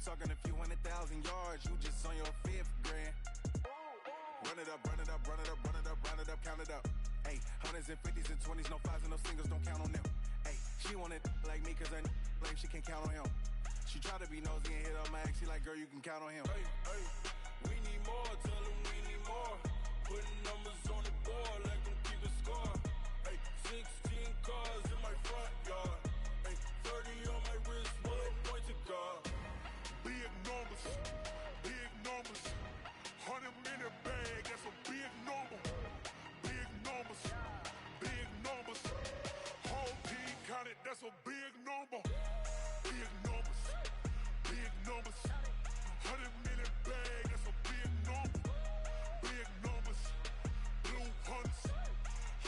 talking a few 100,000 yards, you just on your 5th grand. Run it up, run it up, run it up, run it up, run it up, count it up. Ayy, hundreds and 50s and 20s, no 5s and no singles, don't count on them. Ayy, she want it like me, cause her like she can't count on him. She try to be nosy and hit on my ex, she like, girl, you can count on him. Hey, hey, we need more, tell them we need more. Putting numbers on the board, like them keep a score. Hey, 16 cars in my front yard. Hey, 30 on my wrist, one point to guard. Big numbers, 100 minute bag, that's a big number. Big numbers, whole team counted, that's a big number. Big numbers, 100 minute bag, that's a big number. Big numbers, blue hunts,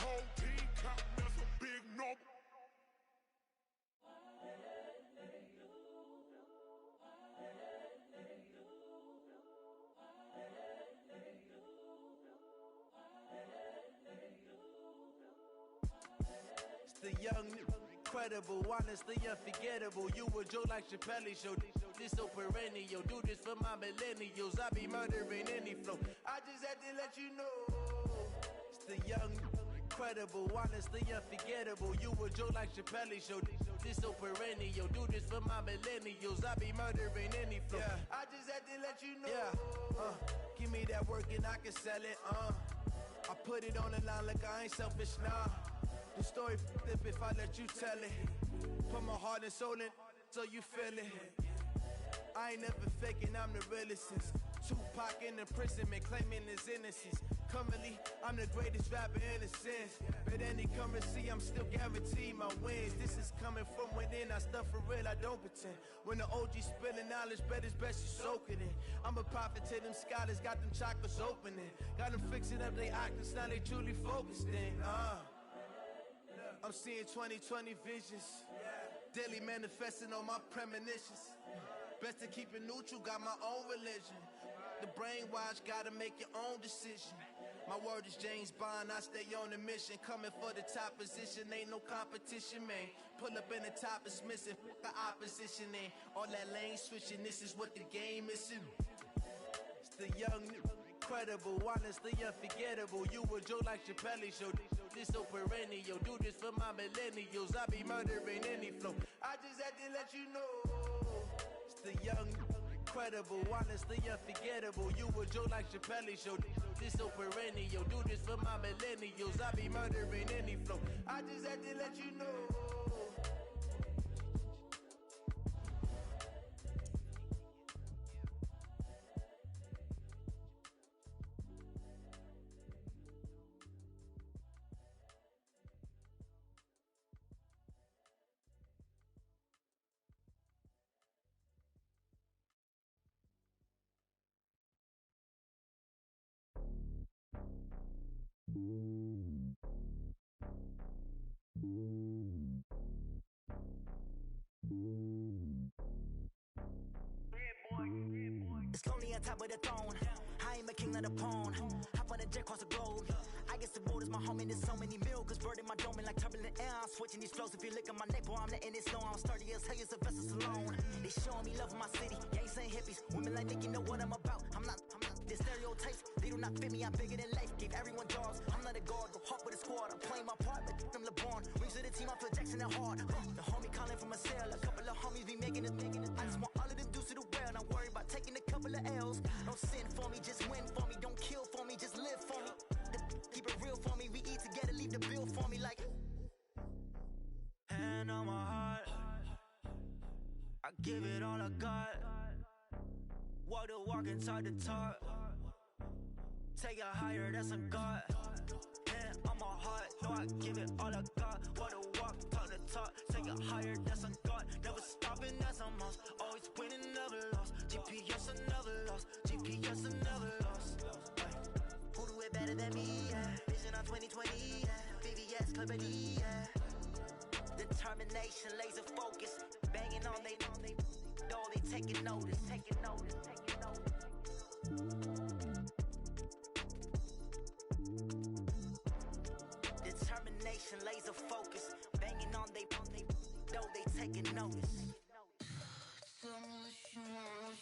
whole team counting, that's a big number. The young, incredible, honestly unforgettable. You a Joe like Chappelle show. This so perennial. Do this for my millennials. I be murdering any flow. I just had to let you know. It's the young, incredible, honestly unforgettable. You a Joe like Chappelle show. This so perennial. Do this for my millennials. I be murdering any flow. Yeah. I just had to let you know. Yeah. Give me that work and I can sell it. I put it on the line like I ain't selfish, nah. The story flip if I let you tell it. Put my heart and soul in so you feel it. I ain't never faking, I'm the realest since Tupac in imprisonment, claiming his innocence. Currently, I'm the greatest rapper in a sense. But any currency, I'm still guaranteed my wins. This is coming from within, I stuff for real, I don't pretend. When the OG spilling knowledge, bet it's best you soak it in. I'm a prophet to them scholars, got them chakras opening. Got them fixing up their octaves, now they truly focused in. I'm seeing 2020 visions, daily manifesting on my premonitions. Best to keep it neutral, got my own religion. The brainwash, gotta make your own decision. My word is James Bond, I stay on a mission. Coming for the top position, ain't no competition, man. Pull up in the top is missing, the opposition ain't. All that lane switching, this is what the game is. It's the young, incredible, honestly unforgettable. You a Joe like Chappelle show. This so perennial. Do this for my millennials. I be murdering any flow. I just had to let you know. It's the young, incredible, honestly unforgettable. You a Joe like Chappelle show. This so perennial. Do this for my millennials. I be murdering any flow. I just had to let you know. It's lonely on top of the throne. I ain't a king of the pawn. Hop on a jet across the globe. I guess the road is my home and there's so many miracles burning my dome and like turbulent air. I'm switching these flows. If you look at my neck, boy, I'm letting it slow. I'm sturdy as hell, as a vessel alone. They showing me love in my city. Gangsta and hippies. Women like Nicky know what I'm about. I'm not the stereotypes. They do not fit me. I'm bigger than life. Gave everyone jobs. I'm not a guard. Go hop with a squad. I'm playing my part, but them LeBron. Rings to the team. I feel Jackson and hard. The homie calling from a cell. A couple of homies be making it. I just want all of them dudes to the well. Not worry about taking a couple of L's. Don't sin for me, just win for me. Don't kill for me, just live for me. Keep it real for me. We eat together, leave the bill for me like. Hand on my heart, I give it all I got. Walk the walk inside the talk. Take it higher, that's a God. Hand on my heart, no, I give it all I got. Walk the walk, talk the talk. Take it higher, that's a God. Never stopping, that's a must. Always winning, never lost. GPS, I never lost. GPS, I never lost. Who do it better than me? Yeah. Vision on 2020. Yeah. VVS, company. Yeah. Determination, laser focus. Banging on they door, they taking notice. Taking notice. Taking notice. Determination, laser focus. Banging on they door, they taking notice. Tell me what you want.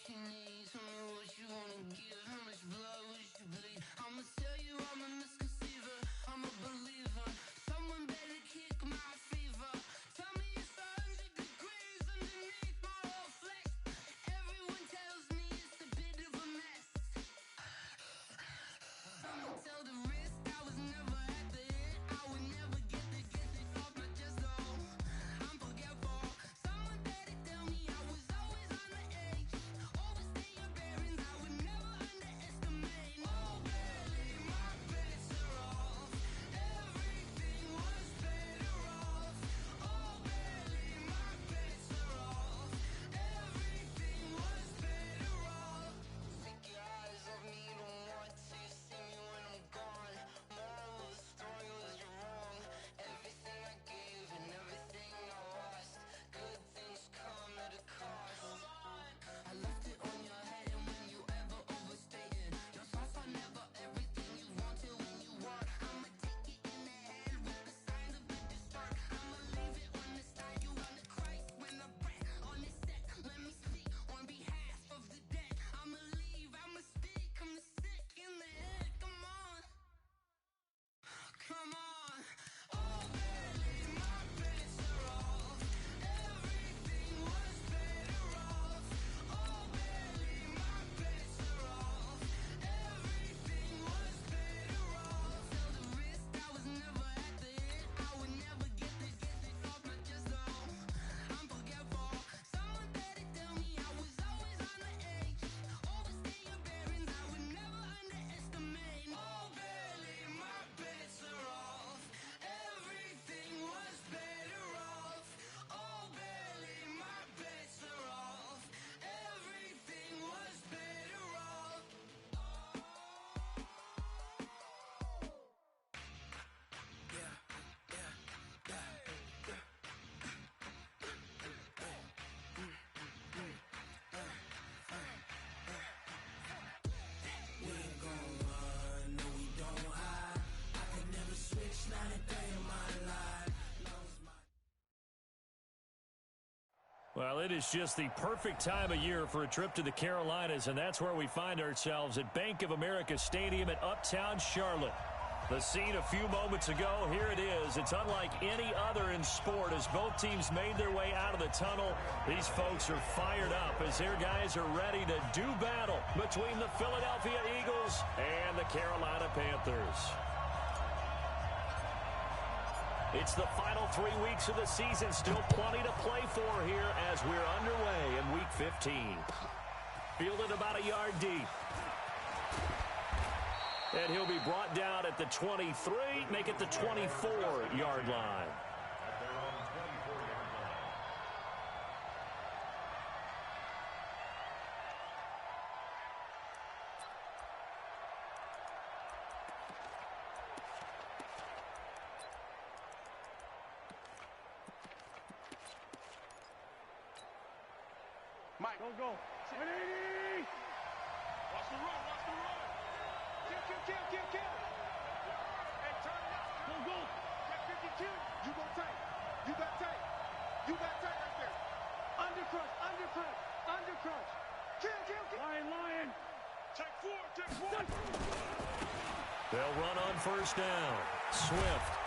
Well, it is just the perfect time of year for a trip to the Carolinas, and that's where we find ourselves at Bank of America Stadium in Uptown Charlotte. The scene a few moments ago, here it is. It's unlike any other in sport as both teams made their way out of the tunnel. These folks are fired up as their guys are ready to do battle between the Philadelphia Eagles and the Carolina Panthers. It's the final 3 weeks of the season. Still plenty to play for here as we're underway in Week 15. Fielded about a yard deep. And he'll be brought down at the 23, make it the 24-yard line. Mike, go. 180! Watch the run, watch the run. Kill. Hey, turn it out. Go. Check 52. You got tight right there. Undercrush. Kill. Lion. Check four. They'll run on first down. Swift.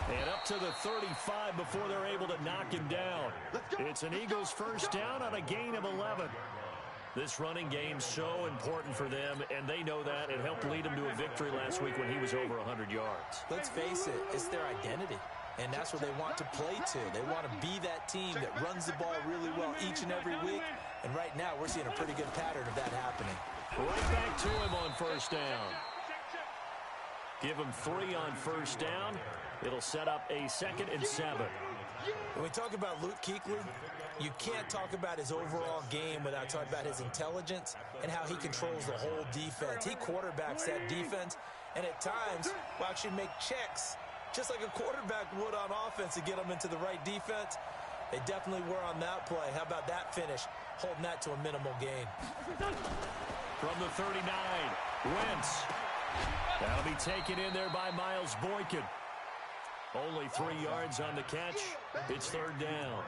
And up to the 35 before they're able to knock him down. It's an Eagles first down on a gain of 11. This running game so important for them, and they know that. It helped lead them to a victory last week when he was over 100 yards. Let's face it, it's their identity, and that's what they want to play to. They want to be that team that runs the ball really well each and every week, and right now we're seeing a pretty good pattern of that happening. Right back to him on first down. Give him 3 on first down. It'll set up a 2nd and 7. When we talk about Luke Kuechly, you can't talk about his overall game without talking about his intelligence and how he controls the whole defense. He quarterbacks that defense, and at times will actually make checks, just like a quarterback would on offense to get them into the right defense. They definitely were on that play. How about that finish, holding that to a minimal gain? From the 39, Wentz. That'll be taken in there by Miles Boykin. Only 3 yards on the catch. It's 3rd down.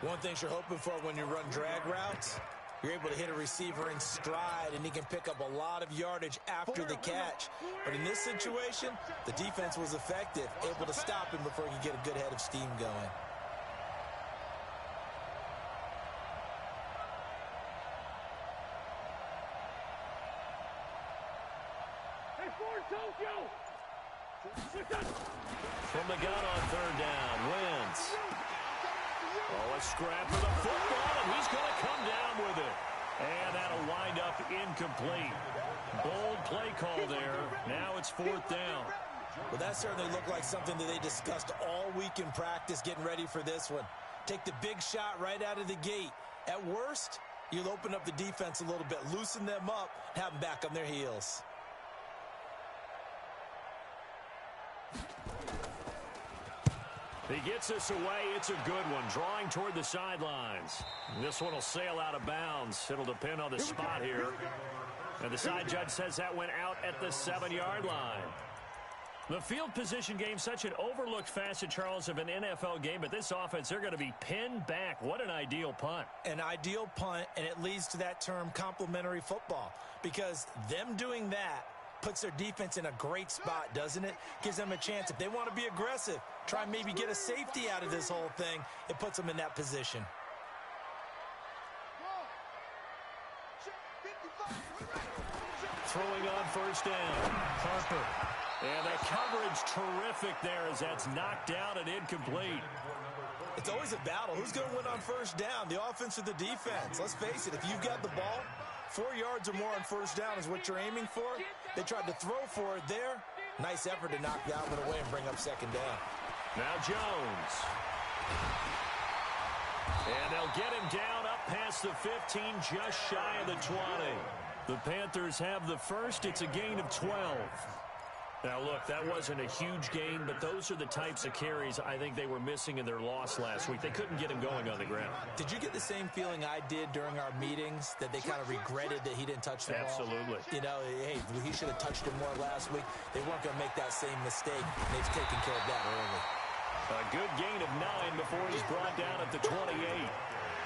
One thing you're hoping for when you run drag routes, you're able to hit a receiver in stride, and he can pick up a lot of yardage after the catch. But in this situation, the defense was effective, able to stop him before he could get a good head of steam going. From the gun on 3rd down, Wentz. Oh, a scrap for the football, and he's going to come down with it. And that'll wind up incomplete. Bold play call there. Now it's 4th down. Well, that certainly looked like something that they discussed all week in practice, getting ready for this one. Take the big shot right out of the gate. At worst, you'll open up the defense a little bit, loosen them up, have them back on their heels. He gets us away. It's a good one. Drawing toward the sidelines. This one will sail out of bounds. It'll depend on the spot here. And the side judge says that went out at the 7-yard line. The field position game, such an overlooked facet, Charles, of an NFL game. But this offense, they're going to be pinned back. What an ideal punt. An ideal punt, and it leads to that term complementary football. Because them doing that puts their defense in a great spot, doesn't it? Gives them a chance. If they want to be aggressive, try and maybe get a safety out of this whole thing, it puts them in that position. Throwing on first down, Harper. And the coverage terrific there as that's knocked down and incomplete. It's always a battle. Who's going to win on first down, the offense or the defense? Let's face it, if you've got the ball, 4 yards or more on first down is what you're aiming for. They tried to throw for it there. Nice effort to knock that one away and bring up 2nd down. Now Jones. And they'll get him down up past the 15, just shy of the 20. The Panthers have the first. It's a gain of 12. Now, look, that wasn't a huge gain, but those are the types of carries I think they were missing in their loss last week. They couldn't get him going on the ground. Did you get the same feeling I did during our meetings, that they kind of regretted that he didn't touch the ball? Absolutely. You know, hey, he should have touched it more last week. They weren't going to make that same mistake. They've taken care of that early. A good gain of 9 before he's brought down at the 28.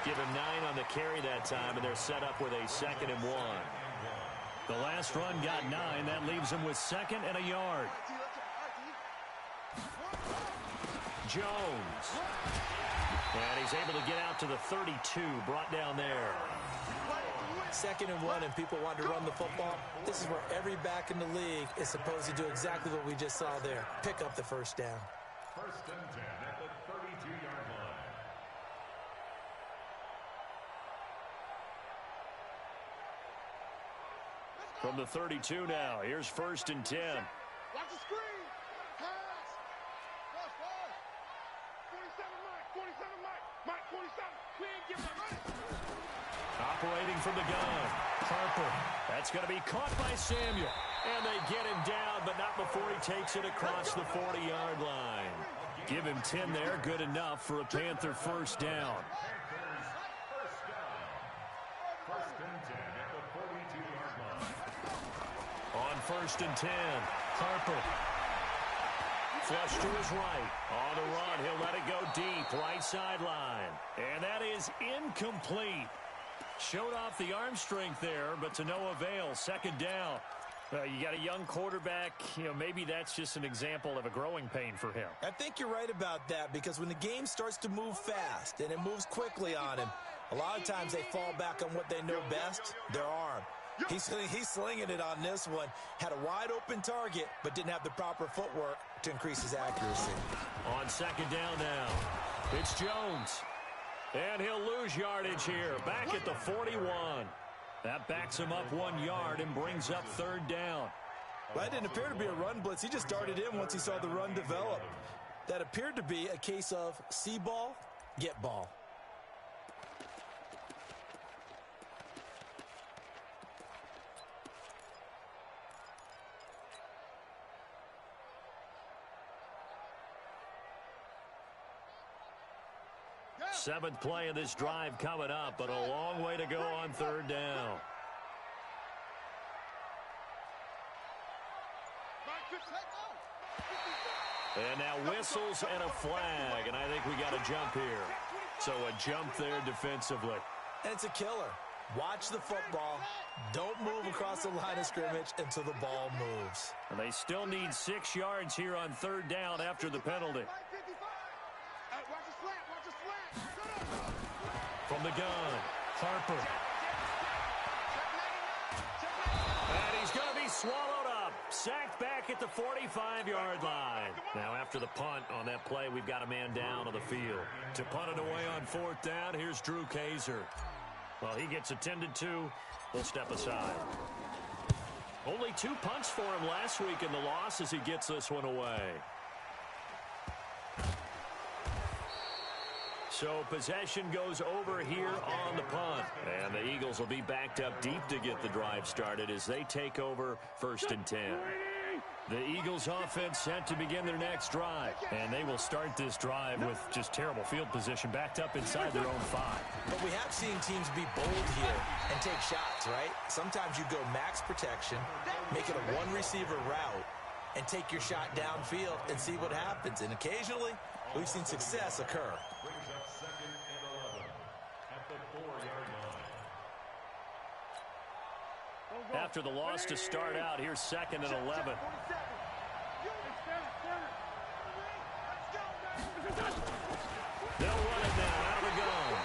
Give him 9 on the carry that time, and they're set up with a 2nd and 1. The last run got 9. That leaves him with 2nd and a yard. Jones. And he's able to get out to the 32, brought down there. 2nd and 1, and people want to run the football. This is where every back in the league is supposed to do exactly what we just saw there. Pick up the first down. 1st and 10 at the 32-yard line. From the 32 now, here's 1st and 10. Watch the screen. Pass. Watch, pass. 47 Mike. Mike 47. We ain't giving a run. Operating from the gun. Harper. That's going to be caught by Samuel. And they get him down, but not before he takes it across the 40-yard line. Give him 10 there. Good enough for a Panther first down. First down. 1st and 10 at the 42-yard line. On 1st and 10, Harper. Flush to his right. On the run, he'll let it go deep. Right sideline. And that is incomplete. Showed off the arm strength there, but to no avail. 2nd down. You got a young quarterback. Maybe that's just an example of a growing pain for him. I think you're right about that, because when the game starts to move fast and it moves quickly on him, a lot of times they fall back on what they know best, their arm. He's slinging it on this one. Had a wide open target, but didn't have the proper footwork to increase his accuracy. On 2nd down now, it's Jones. And he'll lose yardage here. Back at the 41. That backs him up 1 yard and brings up 3rd down. Well, that didn't appear to be a run blitz. He just darted in once he saw the run develop. That appeared to be a case of see ball, get ball. Seventh play of this drive coming up, but a long way to go on 3rd down. And now whistles and a flag, and I think we got a jump here. So a jump there defensively. And it's a killer. Watch the football. Don't move across the line of scrimmage until the ball moves. And they still need 6 yards here on 3rd down after the penalty. From the gun, Harper. And he's going to be swallowed up. Sacked back at the 45-yard line. Now after the punt on that play, we've got a man down on the field. To punt it away on 4th down, here's Drew Kaiser. Well, he gets attended to. He'll step aside. Only 2 punts for him last week in the loss as he gets this one away. So possession goes over here on the punt. And the Eagles will be backed up deep to get the drive started as they take over 1st and 10. The Eagles offense set to begin their next drive. And they will start this drive with just terrible field position backed up inside their own 5. But we have seen teams be bold here and take shots, right? Sometimes you go max protection, make it a 1-receiver route, and take your shot downfield and see what happens. And occasionally, we've seen success occur. Brings up 2nd and 11 at the 4-yard line. After the loss to start out, here's 2nd and 11. They'll run it now out of the gun.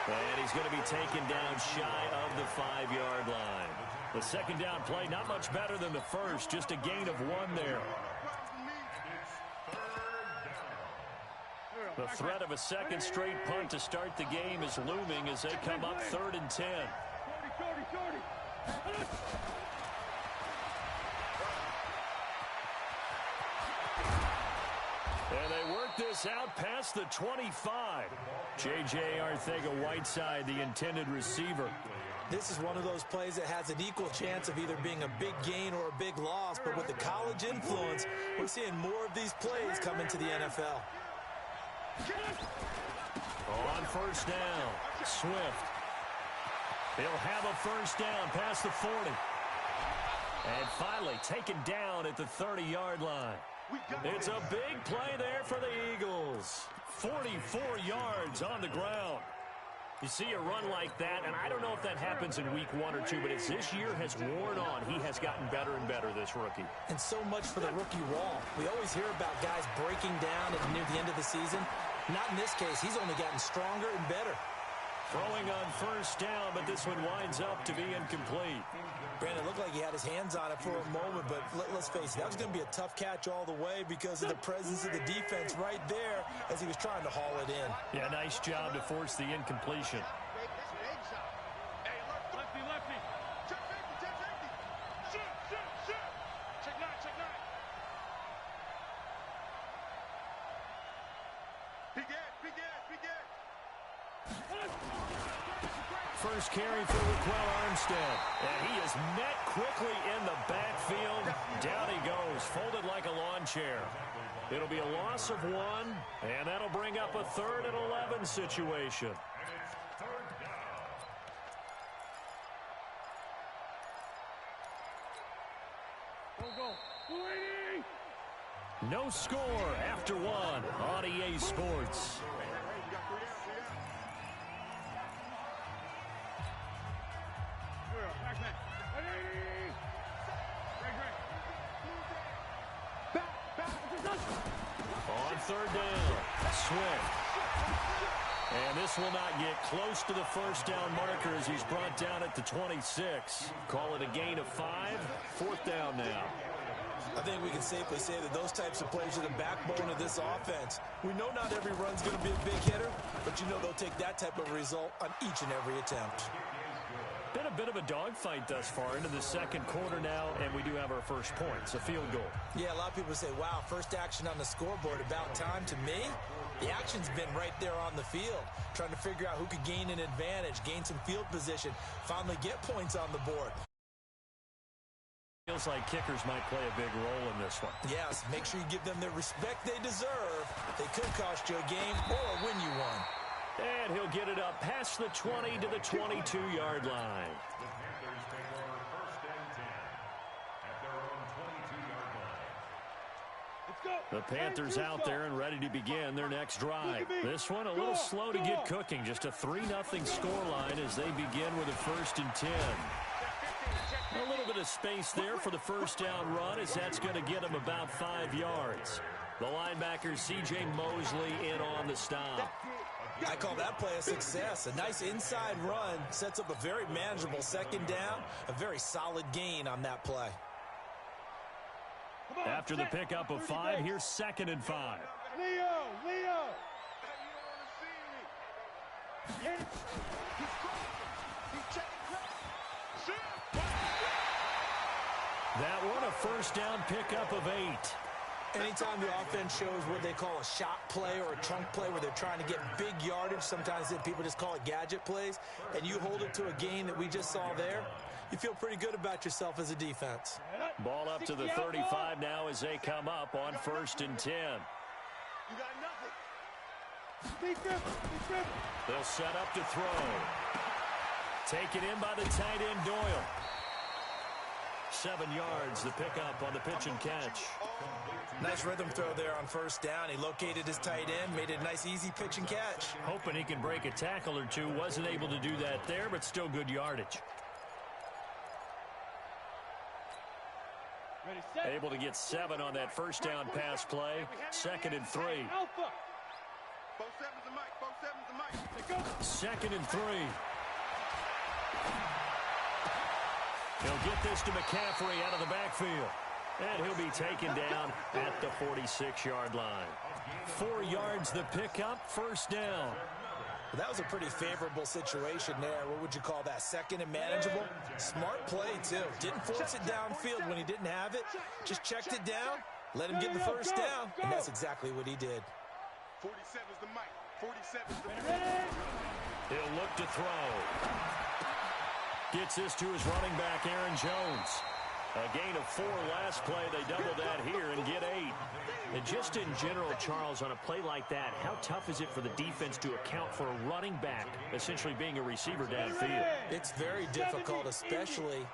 And he's going to be taken down shy of the 5-yard line. The 2nd down play, not much better than the first, just a gain of 1 there. The threat of a 2nd straight punt to start the game is looming as they come up 3rd and 10. And they work this out past the 25. J.J. Arcega-Whiteside, the intended receiver. This is one of those plays that has an equal chance of either being a big gain or a big loss. But with the college influence, we're seeing more of these plays come into the NFL. On 1st down, Swift. He'll have a 1st down past the 40. And finally taken down at the 30-yard line. It's a big play there for the Eagles. 44 yards on the ground. You see a run like that, and I don't know if that happens in week 1 or 2, but as this year has worn on, he has gotten better and better, this rookie. And so much for the rookie wall. We always hear about guys breaking down near the end of the season. Not in this case. He's only gotten stronger and better. Throwing on first down, but this one winds up to be incomplete. Brandon, it looked like he had his hands on it for a moment, but let's face it, that was going to be a tough catch all the way because of the presence of the defense right there as he was trying to haul it in. Yeah, nice job to force the incompletion. Hey, lefty, lefty. Check safety, check safety. Shoot. Check nine. Big gas. First carry for Raquel Armstead. And he is met quickly in the backfield. Down he goes, folded like a lawn chair. It'll be a loss of 1, and that'll bring up a 3rd and 11 situation. No score after 1 on EA Sports. On 3rd down, Swift. And this will not get close to the first down marker as he's brought down at the 26. Call it a gain of 5. 4th down now. I think we can safely say that those types of plays are the backbone of this offense. We know not every run's going to be a big hitter, but you know they'll take that type of result on each and every attempt. Been a bit of a dogfight thus far into the second quarter now, and we do have our first points, a field goal. Yeah, a lot of people say, wow, first action on the scoreboard, about time. To me, the action's been right there on the field, trying to figure out who could gain an advantage, gain some field position, finally get points on the board. Feels like kickers might play a big role in this one. Yes, make sure you give them the respect they deserve. They could cost you a game or win you one. And he'll get it up past the 20 to the 22-yard line. The Panthers take over 1st and 10 at their own 22-yard line. The Panthers out there and ready to begin their next drive. This one a little slow to get cooking. Just a 3-0 scoreline as they begin with a 1st and 10. A little bit of space there for the first down run as that's going to get him about 5 yards. The linebacker, C.J. Mosley, in on the stop. I call that play a success. A nice inside run sets up a very manageable 2nd down, a very solid gain on that play. After the pickup of 5, here's 2nd and 5. Leo! That one, a first down pickup of 8. Anytime the offense shows what they call a shot play or a trunk play where they're trying to get big yardage, sometimes people just call it gadget plays, and you hold it to a gain that we just saw there, you feel pretty good about yourself as a defense. Ball up to the 35 now as they come up on 1st and 10. You got nothing. They'll set up to throw. Taken in by the tight end, Doyle. 7 yards, the pickup on the pitch and catch. Nice rhythm throw there on 1st down. He located his tight end, made it a nice easy pitch and catch. Hoping he can break a tackle or two. Wasn't able to do that there, but still good yardage. Able to get 7 on that first down pass play. 2nd and 3. 2nd and 3. He'll get this to McCaffrey out of the backfield. And he'll be taken down at the 46-yard line. 4 yards the pickup, 1st down. Well, that was a pretty favorable situation there. What would you call that? 2nd and manageable? Smart play, too. Didn't force it downfield when he didn't have it. Just checked it down, let him get the first down, and that's exactly what he did. 47's the mic. 47's the mic. He'll look to throw. Gets this to his running back, Aaron Jones. A gain of 4 last play. They double that here and get 8. And just in general, Charles, on a play like that, how tough is it for the defense to account for a running back essentially being a receiver downfield? It's very difficult, especially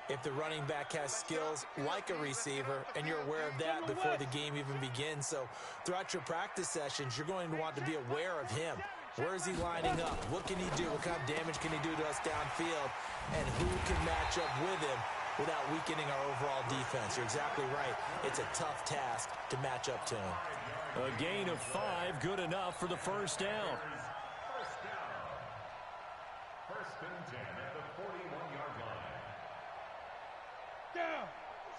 if the running back has skills like a receiver, and you're aware of that before the game even begins. So throughout your practice sessions, you're going to want to be aware of him. Where is he lining up? What can he do? What kind of damage can he do to us downfield? And who can match up with him without weakening our overall defense? You're exactly right. It's a tough task to match up to him. A gain of 5, good enough for the first down. First and 10 at the 41-yard line. Down.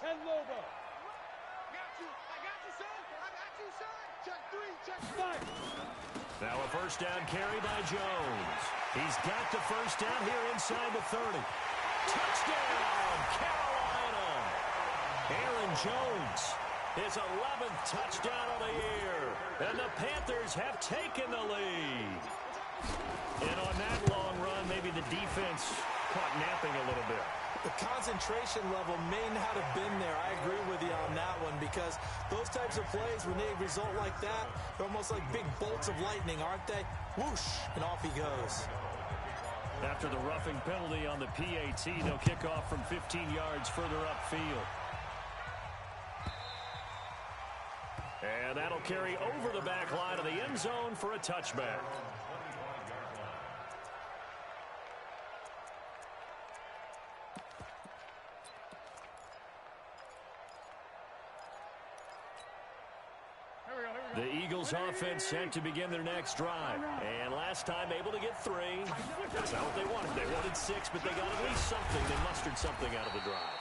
And logo. I got you, son. Check 3, check 5. Now a first down carry by Jones. He's got the first down here inside the 30. Touchdown, Carolina. Aaron Jones, his 11th touchdown of the year. And the Panthers have taken the lead. And on that long run, maybe the defense caught napping a little bit. The concentration level may not have been there. I agree with you on that one, because those types of plays, when they result like that, they're almost like big bolts of lightning, aren't they? Whoosh, and off he goes. After the roughing penalty on the PAT, they'll kick off from 15 yards further upfield. And that'll carry over the back line of the end zone for a touchback. The Eagles offense set to begin their next drive. And last time able to get 3. That's not what they wanted. They wanted 6, but they got at least something. They mustered something out of the drive.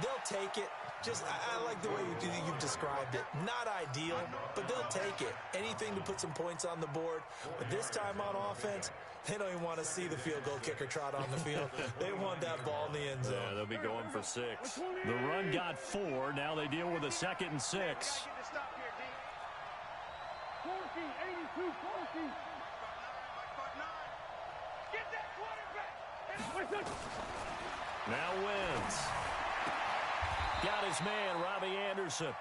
They'll take it. Just, I like the way you've described it. Not ideal, but they'll take it. Anything to put some points on the board. But this time on offense, they don't even want to see the field goal kicker trot on the field. They want that ball in the end zone. Yeah, they'll be going for 6. The run got 4. Now they deal with a 2nd and 6. Forky, 82, Forky. Get that quarterback. Now wins. Got his man, Robbie Anderson.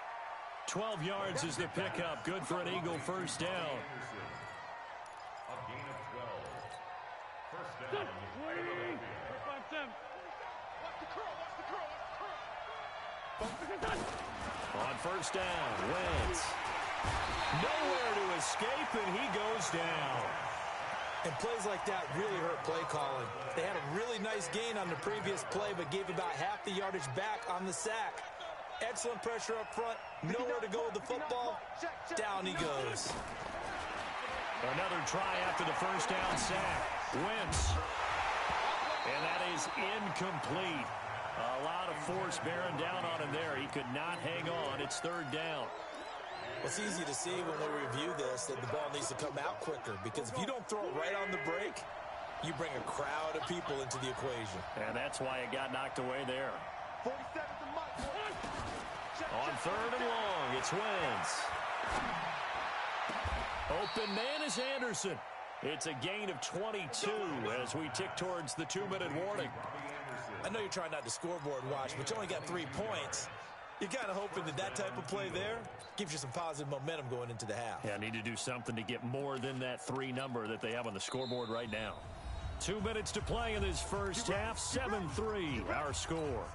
12 yards is the pickup. Good for an Eagle first down. A gain of 12. First down. On first down, Wentz. Nowhere to escape, and he goes down. And plays like that really hurt play calling. They had a really nice gain on the previous play, but gave about half the yardage back on the sack. Excellent pressure up front. Nowhere to go with the football. Down he goes. Another try after the first down sack. Wentz. And that is incomplete. A lot of force bearing down on him there. He could not hang on. It's third down. Well, it's easy to see when we review this that the ball needs to come out quicker, because if you don't throw it right on the break, you bring a crowd of people into the equation. And that's why it got knocked away there. 47 to Mike. On third and long, it's Wentz. Open man is Anderson. It's a gain of 22 as we tick towards the 2-minute warning. I know you're trying not to scoreboard watch, but you only got 3 points. You're kind of hoping that that type of play there gives you some positive momentum going into the half. Yeah, need to do something to get more than that 3 number that they have on the scoreboard right now. 2 minutes to play in this first half. 7-3, our score.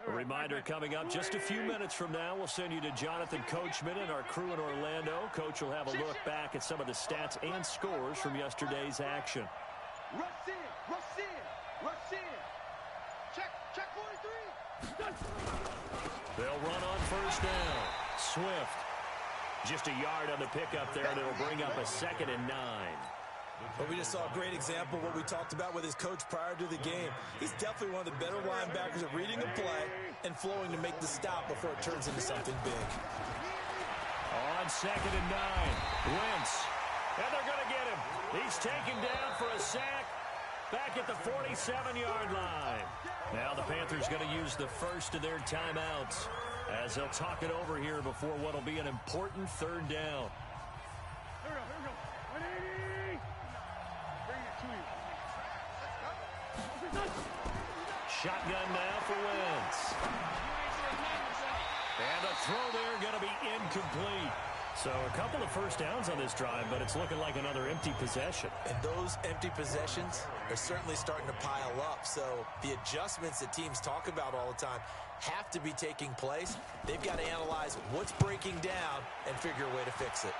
A reminder coming up just a few minutes from now. We'll send you to Jonathan Coachman and our crew in Orlando. Coach will have a look back at some of the stats and scores from yesterday's action. Rush in, rush in, rush in. Check 43. They'll run on first down. Swift. Just a yard on the pickup there, and it'll bring up a 2nd and 9. But we just saw a great example of what we talked about with his coach prior to the game. He's definitely one of the better linebackers at reading a play and flowing to make the stop before it turns into something big. On 2nd and 9, Wentz. And they're going to get him. He's taken down for a sack. back at the 47-yard line. Now the Panthers going to use the first of their timeouts as they'll talk it over here before what will be an important third down. Here we go. 180. Bring it to you. Shotgun now for Wentz. And the throw there going to be incomplete. So a couple of first downs on this drive, but it's looking like another empty possession. And those empty possessions are certainly starting to pile up. So the adjustments that teams talk about all the time have to be taking place. They've got to analyze what's breaking down and figure a way to fix it.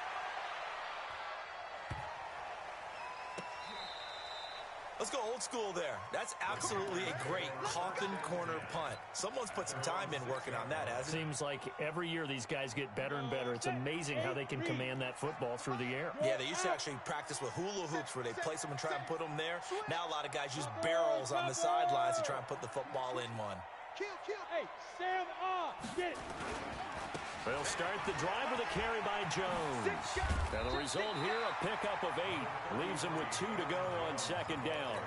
Let's go old school there. That's absolutely a great Coughlin corner punt. Someone's put some time in working on that, hasn't it? Seems like every year these guys get better and better. It's amazing how they can command that football through the air. Yeah, they used to actually practice with hula hoops where they place them and try and put them there. Now a lot of guys use barrels on the sidelines to try and put the football in one. Hey, Sam, get it. They'll start the drive with a carry by Jones. And the result here, a pickup of 8. Leaves him with 2 to go on second down.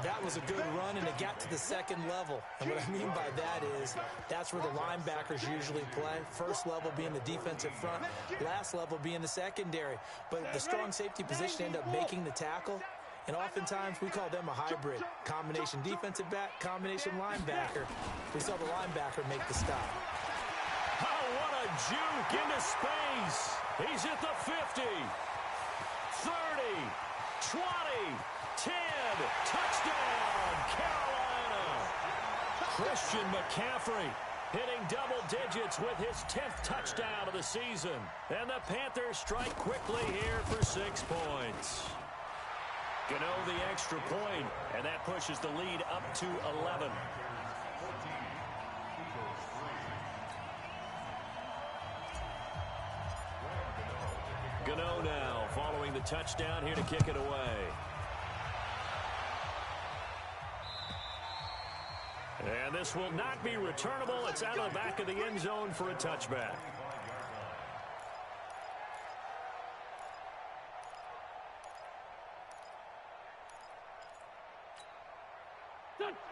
That was a good run, and it got to the second level. And what I mean by that is that's where the linebackers usually play. First level being the defensive front, last level being the secondary. But the strong safety position ended up making the tackle. And oftentimes we call them a hybrid. Combination defensive back, combination linebacker. We saw the linebacker make the stop. Oh, what a juke into space. He's at the 50, 30, 20, 10. Touchdown, Carolina. Christian McCaffrey hitting double digits with his 10th touchdown of the season. And the Panthers strike quickly here for 6 points. Gano the extra point, and that pushes the lead up to 11. Gano now following the touchdown here to kick it away. And this will not be returnable. It's out of the back of the end zone for a touchback.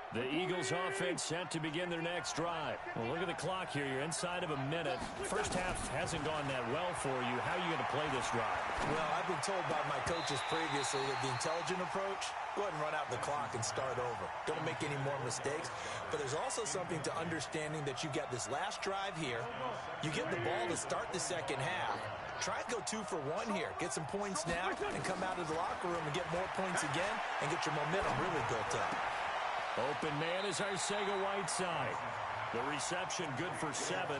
The Eagles offense set to begin their next drive. Well, look at the clock here. You're inside of a minute. First half hasn't gone that well for you. How are you going to play this drive? Well, I've been told by my coaches previously that the intelligent approach, go ahead and run out the clock and start over. Don't make any more mistakes. But there's also something to understanding that you got this last drive here. You get the ball to start the second half. Try and go 2 for 1 here. Get some points now and come out of the locker room and get more points again and get your momentum really built up. Open man is Arcega-Whiteside. The reception good for 7.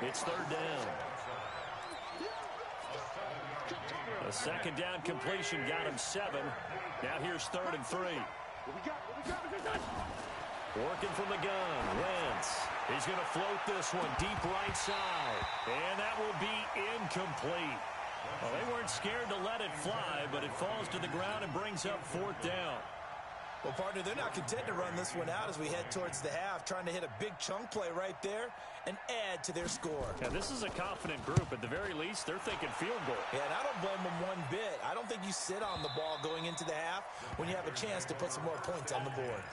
It's third down. A second down completion got him 7. Now here's 3rd and 3. Working from the gun. Wentz. He's going to float this one deep right side. And that will be incomplete. Well, they weren't scared to let it fly, but it falls to the ground and brings up 4th down. Well, partner, they're not content to run this one out as we head towards the half, trying to hit a big chunk play right there and add to their score. Yeah, this is a confident group. At the very least, they're thinking field goal. Yeah, and I don't blame them one bit. I don't think you sit on the ball going into the half when you have a chance to put some more points on the board.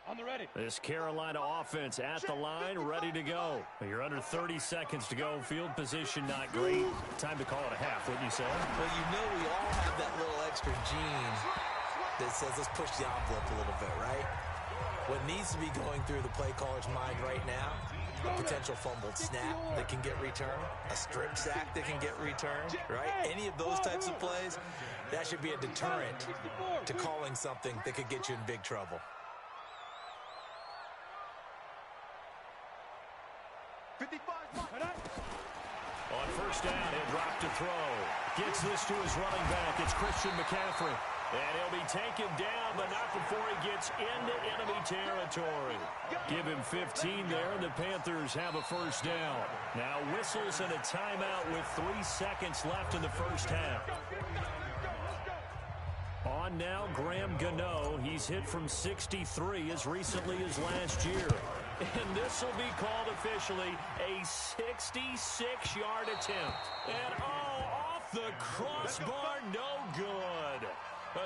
On the ready. This Carolina offense at the line, ready to go. You're under 30 seconds to go. Field position not great. Time to call it a half, wouldn't you say? Well, you know we all have that little extra gene that says let's push the envelope a little bit, right? What needs to be going through the play caller's mind right now, a potential fumbled snap that can get returned, a strip sack that can get returned, right? Any of those types of plays, that should be a deterrent to calling something that could get you in big trouble. On first down, he'll drop to throw. Gets this to his running back. It's Christian McCaffrey. And he'll be taken down, but not before he gets into enemy territory. Give him 15 there, and the Panthers have a first down. Now whistles and a timeout with 3 seconds left in the first half. On in now, Graham Gano. He's hit from 63 as recently as last year. And this will be called officially a 66-yard attempt. And, off the crossbar, no good.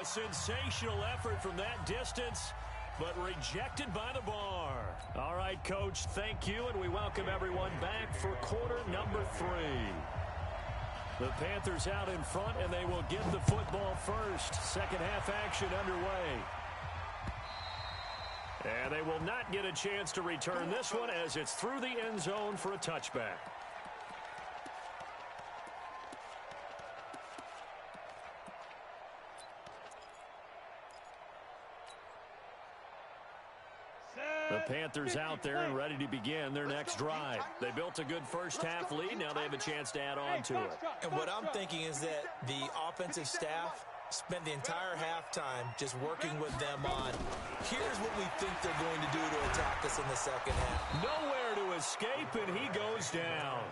A sensational effort from that distance, but rejected by the bar. All right, Coach, thank you, and we welcome everyone back for quarter number 3. The Panthers out in front, and they will get the football first. Second half action underway. And they will not get a chance to return this one as it's through the end zone for a touchback. The Panthers out there and ready to begin their next drive. They built a good first half lead. Now they have a chance to add on to it. And what I'm thinking is that the offensive staff spent the entire halftime just working with them on, here's what we think they're going to do to attack us in the second half. Nowhere to escape, and he goes down.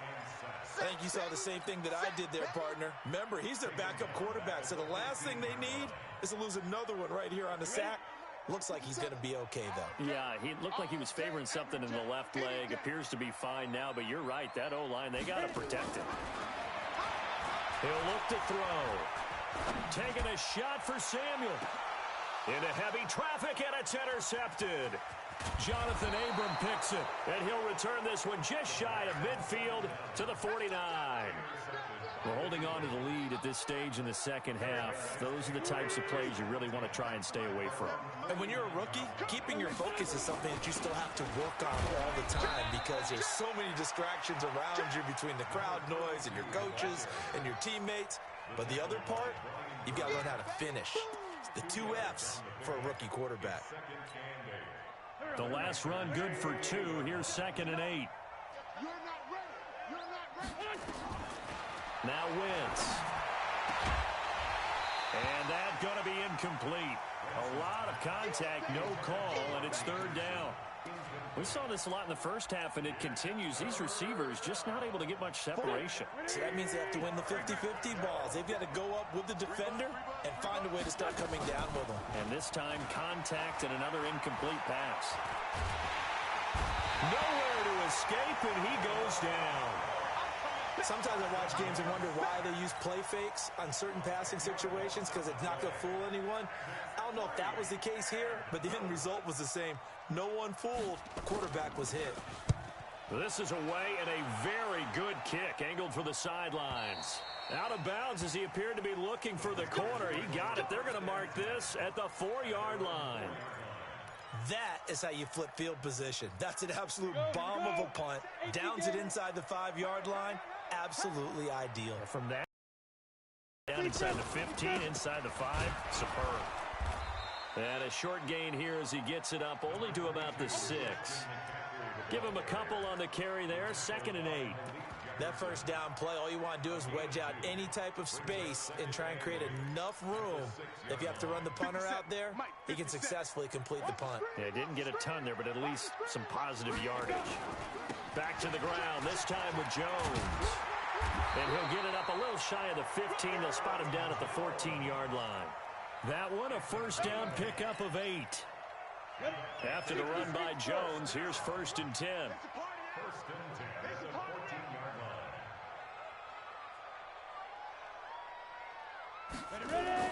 I think you saw the same thing that I did there, partner. Remember, he's their backup quarterback, so the last thing they need is to lose another one right here on the sack. Looks like he's going to be okay, though. Yeah, he looked like he was favoring something in the left leg. Appears to be fine now, but you're right. That O-line, they got to protect him. He'll look to throw. Taking a shot for Samuel. Into heavy traffic, and it's intercepted. Jonathan Abram picks it, and he'll return this one just shy of midfield to the 49. We're holding on to the lead at this stage in the second half. Those are the types of plays you really want to try and stay away from. And when you're a rookie, keeping your focus is something that you still have to work on all the time because there's so many distractions around you between the crowd noise and your coaches and your teammates. But the other part, you've got to learn how to finish. The 2 F's for a rookie quarterback. The last run good for 2. Here's 2nd and 8. Now Wentz. And that's going to be incomplete. A lot of contact, no call, and it's 3rd down. We saw this a lot in the first half, and it continues. These receivers just not able to get much separation. So that means they have to win the 50-50 balls. They've got to go up with the defender and find a way to start coming down with them. And this time, contact and another incomplete pass. Nowhere to escape, and he goes down. Sometimes I watch games and wonder why they use play fakes on certain passing situations because it's not going to fool anyone. I don't know if that was the case here, but the end result was the same. No one fooled. The quarterback was hit. This is away and a very good kick angled for the sidelines. Out of bounds as he appeared to be looking for the corner. He got it. They're going to mark this at the 4-yard line. That is how you flip field position. That's an absolute bomb of a punt. Downs it inside the 5-yard line. Absolutely ideal. From that, down inside the 15, inside the 5, superb. And a short gain here as he gets it up only to about the 6. Give him a couple on the carry there, 2nd and 8. That first down play, all you want to do is wedge out any type of space and try and create enough room. If you have to run the punter out there, he can successfully complete the punt. Yeah, didn't get a ton there, but at least some positive yardage. Back to the ground, this time with Jones. And he'll get it up a little shy of the 15. They'll spot him down at the 14-yard line. That one, a first down pickup of 8. After the run by Jones, here's 1st and 10. 1st and 10 at the 14-yard line. Ready?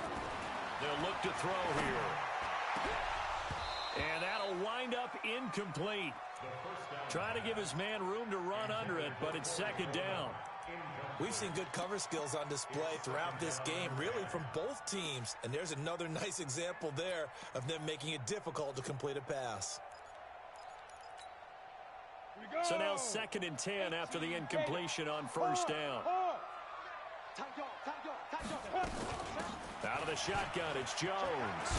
They'll look to throw here. And that'll wind up incomplete. Trying to give his man room to run under it, but it's 2nd down. We've seen good cover skills on display throughout this game, really from both teams. And there's another nice example there of them making it difficult to complete a pass. So now 2nd and 10 after the incompletion on 1st down. Out of the shotgun, it's Jones.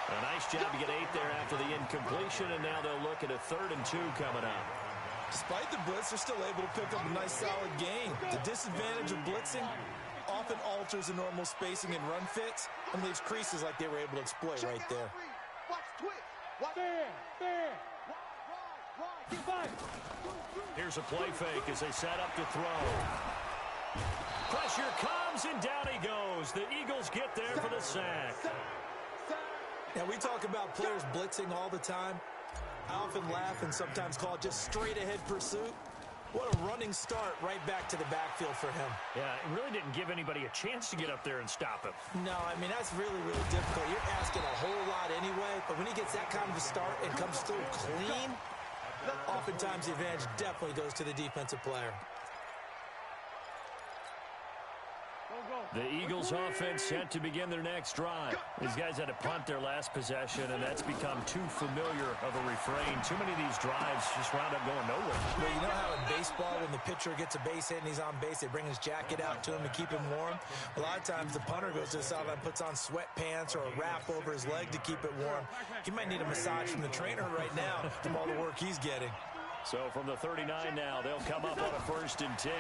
A nice job to get 8 there after the incompletion, and now they'll look at a 3rd and 2 coming up. Despite the blitz, they're still able to pick up a nice solid gain. The disadvantage of blitzing often alters the normal spacing and run fits and leaves creases like they were able to exploit right there. Here's a play fake as they set up to throw. Pressure comes, and down he goes. The Eagles get there for the sack. Now, we talk about players blitzing all the time. I often laugh and sometimes call it just straight-ahead pursuit. What a running start right back to the backfield for him. Yeah, it really didn't give anybody a chance to get up there and stop him. No, I mean, that's really, really difficult. You're asking a whole lot anyway, but when he gets that kind of a start and comes through clean, oftentimes the advantage definitely goes to the defensive player. The Eagles offense set to begin their next drive. These guys had to punt their last possession, and that's become too familiar of a refrain. Too many of these drives just wound up going nowhere. Well, you know how in baseball, when the pitcher gets a base hit and he's on base, they bring his jacket out to him to keep him warm? A lot of times the punter goes to the sideline, puts on sweatpants or a wrap over his leg to keep it warm. He might need a massage from the trainer right now from all the work he's getting. So from the 39 now, they'll come up on a 1st and 10.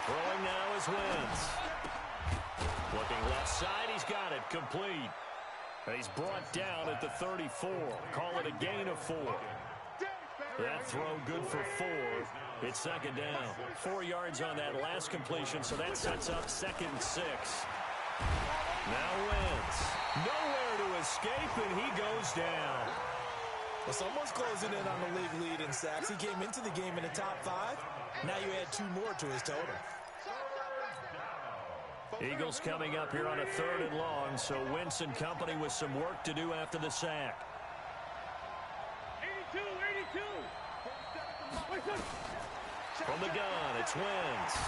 Throwing now is Wentz. Looking left side, he's got it, complete. And he's brought down at the 34. Call it a gain of 4. That throw good for 4. It's 2nd down. 4 yards on that last completion, so that sets up 2nd and 6. Now Wentz. Nowhere to escape, and he goes down. Well, someone's closing in on the league lead in sacks. He came into the game in the top 5. Now you add 2 more to his total. Eagles coming up here on a 3rd and long, so Wentz and company with some work to do after the sack. 82. From the gun, it's Wentz.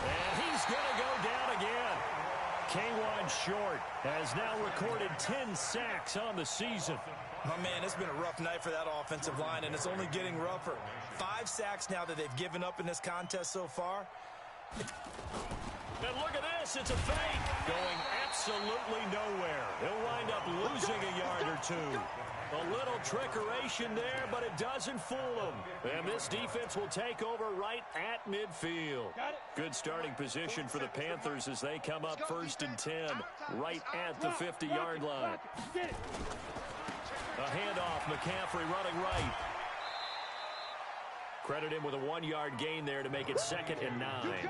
And he's going to go down again. K1 Short has now recorded 10 sacks on the season. My man, it's been a rough night for that offensive line, and it's only getting rougher. 5 sacks now that they've given up in this contest so far. And look at this, it's a fake. Going absolutely nowhere. He'll wind up losing a yard or 2. A little trickeration there, but it doesn't fool him. And this defense will take over right at midfield. Good starting position for the Panthers as they come up 1st and 10, right at the 50-yard line. A handoff, McCaffrey running right. Credit him with a 1-yard gain there to make it 2nd and 9.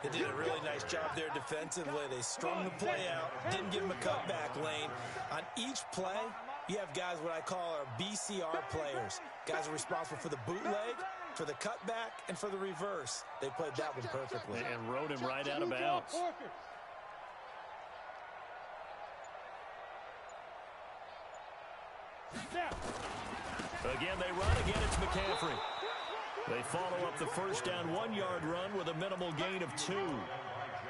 They did a really nice job there defensively. They strung the play out, didn't give him a cutback lane. On each play, you have guys what I call our BCR players. Guys are responsible for the bootleg, for the cutback, and for the reverse. They played that one perfectly. And rode him right out of bounds. Again, they run. Again, it's McCaffrey. They follow up the 1st down 1-yard run with a minimal gain of 2.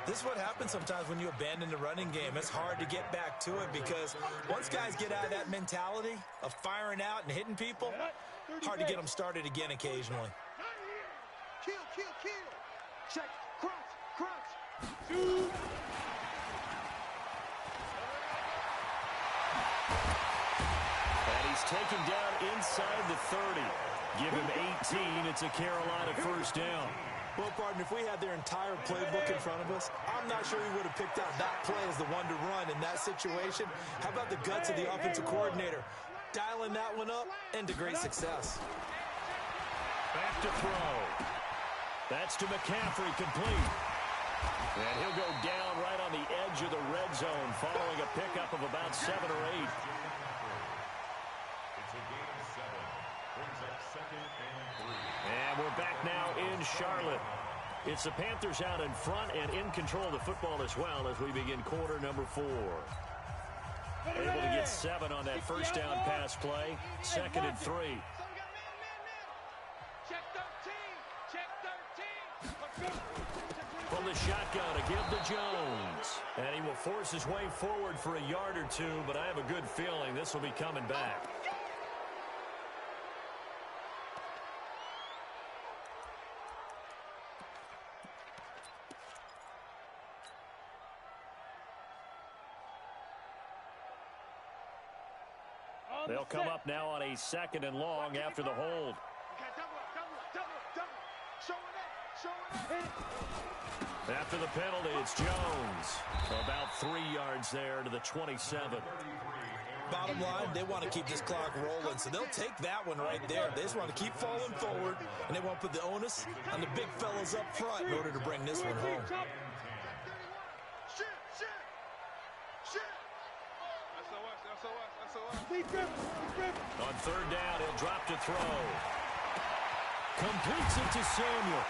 This is what happens sometimes when you abandon the running game. It's hard to get back to it because once guys get out of that mentality of firing out and hitting people, hard to get them started again occasionally. Kill. Check. Crunch. And he's taken down inside the 30. Give him 18. It's a Carolina 1st down. Well, partner, if we had their entire playbook in front of us, I'm not sure we would have picked out that play as the one to run in that situation. How about the guts of the offensive coordinator? Dialing that one up into great success. Back to throw. That's to McCaffrey, complete. And he'll go down right on the edge of the red zone following a pickup of about 7 or 8. And we're back now in Charlotte. It's the Panthers out in front and in control of the football as well as we begin quarter number 4. Able to get 7 on that 1st down pass play. 2nd and 3. Check 13. From the shotgun to give to Jones. And he will force his way forward for a yard or 2, but I have a good feeling this will be coming back. They'll come up now on a 2nd and long after the hold. After the penalty, it's Jones. About 3 yards there to the 27. Bottom line, they want to keep this clock rolling, so they'll take that one right there. They just want to keep falling forward, and they want to put the onus on the big fellas up front in order to bring this one home. On third down, he'll drop to throw. Completes it to Samuel.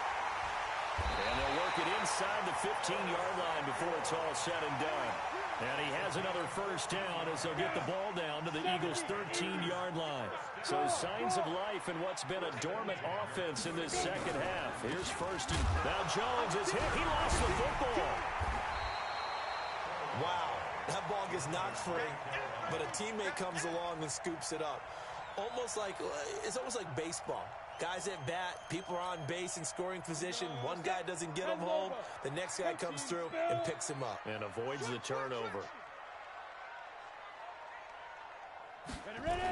And they'll work it inside the 15-yard line before it's all said and done. And he has another first down as they'll get the ball down to the Eagles' 13-yard line. So signs of life in what's been a dormant offense in this second half. Here's first and now Jones is hit. He lost the football. Wow, that ball gets knocked free, but a teammate comes along and scoops it up. It's almost like baseball. Guys at bat, people are on base in scoring position. One guy doesn't get him home. The next guy comes through and picks him up. And avoids the turnover.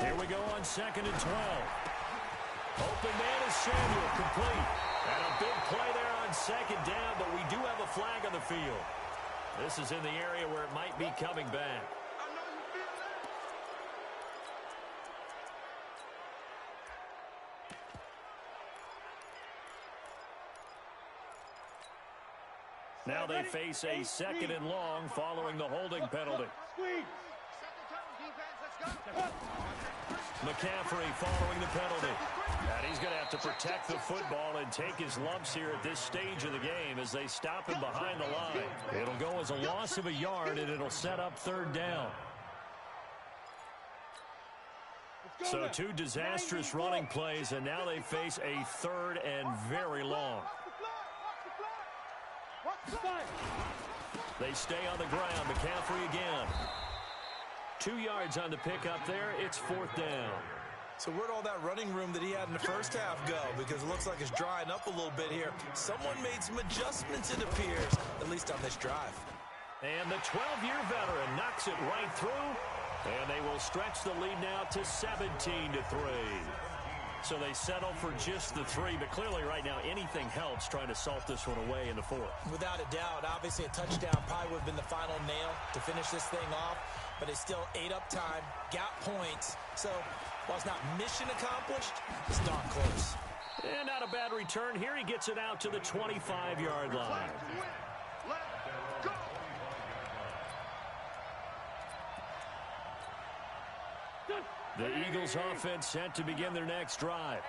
Here we go on 2nd and 12. Open man is Samuel, complete. And a big play there on 2nd down, but we do have a flag on the field. This is in the area where it might be coming back. Now they face a 2nd and long following the holding penalty. McCaffrey following the penalty. And he's going to have to protect the football and take his lumps here at this stage of the game as they stop him behind the line. It'll go as a loss of a yard, and it'll set up 3rd down. So 2 disastrous running plays, and now they face a 3rd and very long. They stay on the ground. McCaffrey again. 2 yards on the pickup there. It's 4th down. So where'd all that running room that he had in the first half go? Because it looks like it's drying up a little bit here. Someone made some adjustments, it appears, at least on this drive. And the 12-year veteran knocks it right through. And they will stretch the lead now to 17-3. So they settle for just the 3, but clearly right now anything helps trying to salt this one away in the 4th. Without a doubt, obviously a touchdown probably would have been the final nail to finish this thing off, but it's still ate up time, got points. So while it's not mission accomplished, it's darn close. And not a bad return here. He gets it out to the 25-yard line. The Eagles offense set to begin their next drive.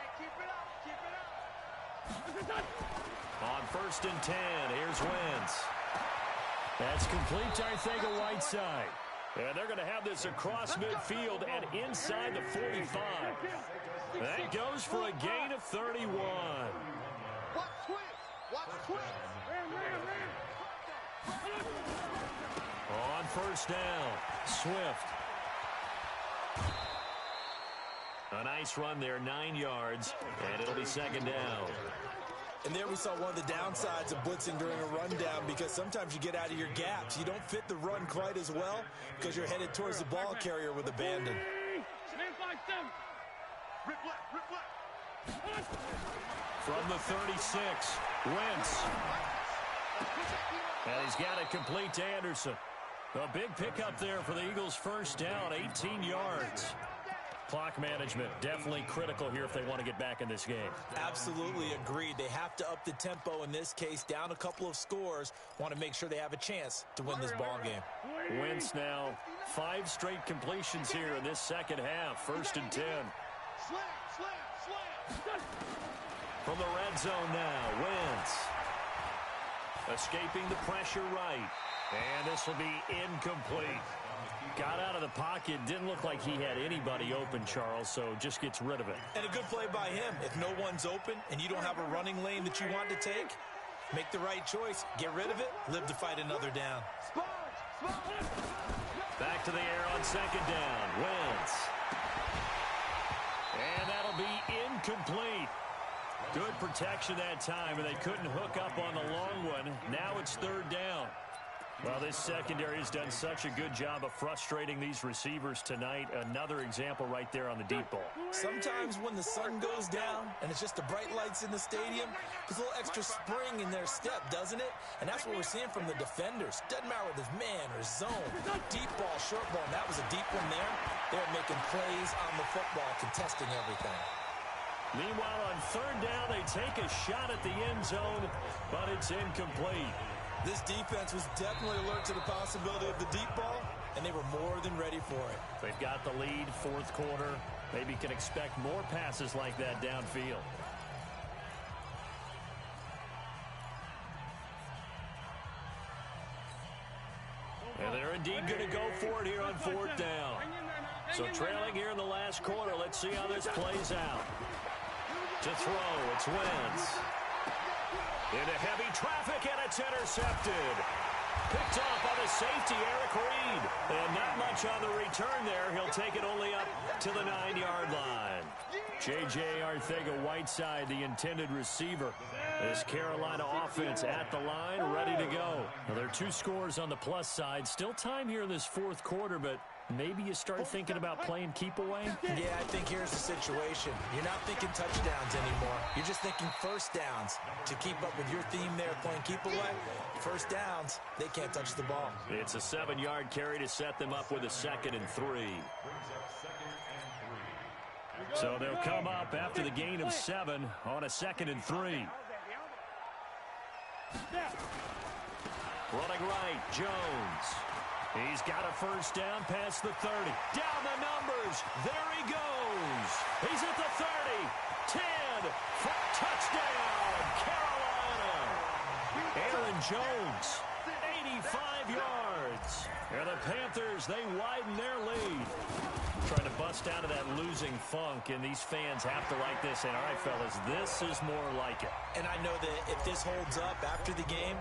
On 1st and 10, here's Wentz. That's complete to Arcega-Whiteside. And they're going to have this across midfield and inside the 45. That goes for a gain of 31. On 1st down, Swift. A nice run there, 9 yards, and it'll be 2nd down. And there we saw one of the downsides of blitzing during a rundown, because sometimes you get out of your gaps. You don't fit the run quite as well because you're headed towards the ball carrier with abandon. From the 36, Wentz. And he's got it complete to Anderson. A big pickup there for the Eagles' first down, 18 yards. Clock management definitely critical here if they want to get back in this game. Absolutely agreed. They have to up the tempo in this case, down a couple of scores. Want to make sure they have a chance to win this ball game. Wentz now 5 straight completions here in this second half. 1st and 10. From the red zone now, Wentz. Escaping the pressure right. And this will be incomplete. Got out of the pocket. Didn't look like he had anybody open, Charles, so just gets rid of it. And a good play by him. If no one's open and you don't have a running lane that you want to take, make the right choice. Get rid of it. Live to fight another down. Back to the air on 2nd down. Wentz. And that'll be incomplete. Good protection that time, and they couldn't hook up on the long one. Now it's 3rd down. Well, this secondary has done such a good job of frustrating these receivers tonight. Another example right there on the deep ball. Sometimes when the sun goes down and it's just the bright lights in the stadium, there's a little extra spring in their step, doesn't it? And that's what we're seeing from the defenders. Doesn't matter whether it's man or zone, deep ball, short ball, and that was a deep one there. They're making plays on the football, contesting everything. Meanwhile, on third down, they take a shot at the end zone, but it's incomplete. This defense was definitely alert to the possibility of the deep ball, and they were more than ready for it. They've got the lead, fourth quarter. Maybe can expect more passes like that downfield. And they're indeed going to go for it here on fourth down. So trailing here in the last quarter. Let's see how this plays out. To throw, it's Wentz. Into heavy traffic, and it's intercepted. Picked off by the safety, Eric Reed. And not much on the return there. He'll take it only up to the 9-yard line. J.J. Arcega-Whiteside, the intended receiver. This Carolina offense at the line, ready to go. Well, there are 2 scores on the plus side. Still time here in this fourth quarter, but maybe you start thinking about playing keep away? Yeah, I think here's the situation. You're not thinking touchdowns anymore. You're just thinking first downs. To keep up with your theme there, playing keep away, first downs, they can't touch the ball. It's a 7-yard carry to set them up with a 2nd and 3. So they'll come up after the gain of 7 on a 2nd and 3. Running right, Jones. He's got a first down past the 30. Down the numbers. There he goes. He's at the 30. 10. Touchdown, Carolina. Aaron Jones, 85 yards. And the Panthers, they widen their lead. Trying to bust out of that losing funk, and these fans have to like this. And all right, fellas, this is more like it. And I know that if this holds up after the game,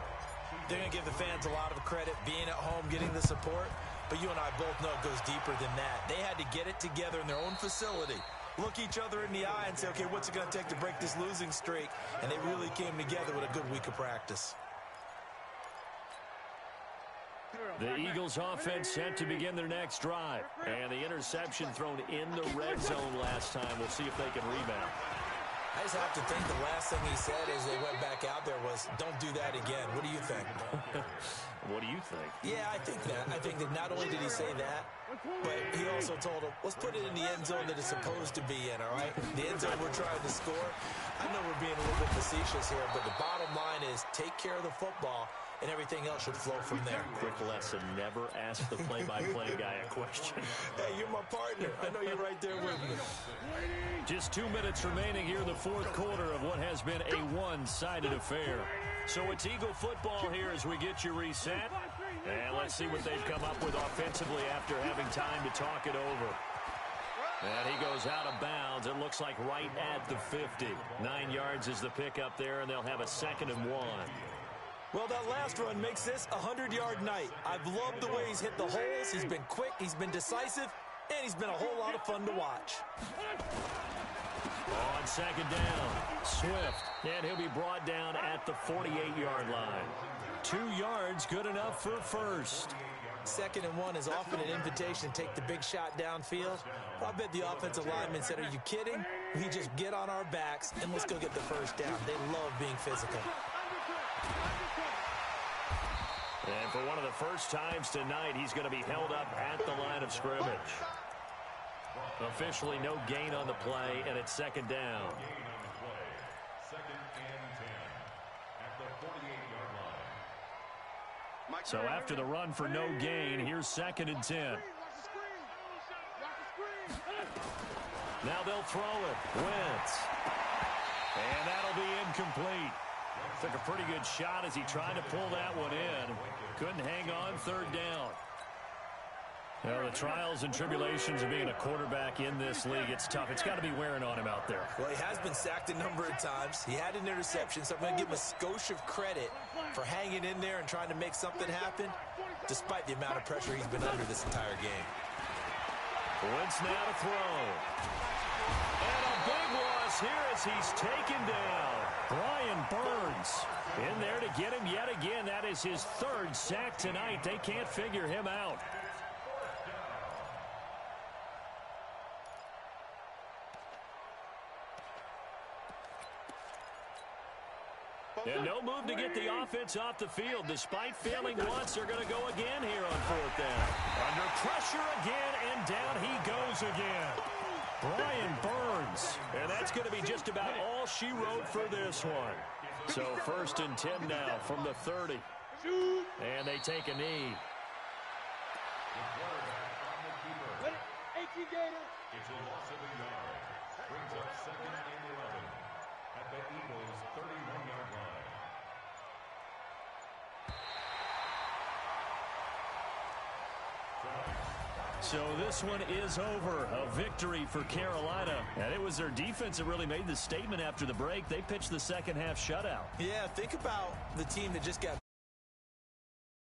they're going to give the fans a lot of credit, being at home, getting the support. But you and I both know it goes deeper than that. They had to get it together in their own facility, look each other in the eye and say, okay, what's it going to take to break this losing streak? And they really came together with a good week of practice. The Eagles offense set to begin their next drive. And the interception thrown in the red zone last time. We'll see if they can rebound. I just have to think the last thing he said as they went back out there was, don't do that again. What do you think? What do you think? Yeah, I think that. I think that not only did he say that, but he also told him, let's put it in the end zone that it's supposed to be in, all right? The end zone we're trying to score. I know we're being a little bit facetious here, but the bottom line is take care of the football, and everything else should flow from there. Quick lesson, never ask the play-by-play guy a question. Hey, you're my partner. I know you're right there with me. Just 2 minutes remaining here in the fourth quarter of what has been a one-sided affair. So it's Eagle football here as we get you reset. And let's see what they've come up with offensively after having time to talk it over. And he goes out of bounds. It looks like right at the 50. 9 yards is the pickup there, and they'll have a 2nd and 1. Well, that last run makes this a 100-yard night. I've loved the way he's hit the holes. He's been quick, he's been decisive, and he's been a whole lot of fun to watch. On 2nd down, Swift, and he'll be brought down at the 48-yard line. 2 yards, good enough for first. 2nd and 1 is often an invitation to take the big shot downfield. But I bet the offensive lineman said, are you kidding? We just get on our backs and let's go get the first down. They love being physical. And for one of the first times tonight, he's going to be held up at the line of scrimmage. Officially no gain on the play, and it's 2nd down. 2nd and 10 at the 48-yard line. So after the run for no gain, here's 2nd and 10. Now they'll throw it. Wentz. And that'll be incomplete. Took a pretty good shot as he tried to pull that one in. Couldn't hang on 3rd down. Well, the trials and tribulations of being a quarterback in this league, it's tough. It's got to be wearing on him out there. Well, he has been sacked a number of times. He had an interception, so I'm going to give him a skosh of credit for hanging in there and trying to make something happen, despite the amount of pressure he's been under this entire game. Wentz now to throw. And a big one, miss here as he's taken down. Brian Burns in there to get him yet again. That is his third sack tonight. They can't figure him out. And no move to get the offense off the field. Despite failing once, they're going to go again here on fourth down. Under pressure again, and down he goes again. Brian Burns. And that's going to be just about all she wrote for this one. So 1st and 10 now from the 30. And they take a knee. It's a loss of a yard. Brings up 2nd and 11 at the Eagles' 31-yard line. So this one is over. A victory for Carolina. And it was their defense that really made the statement after the break. They pitched the second half shutout. Yeah, think about the team that just got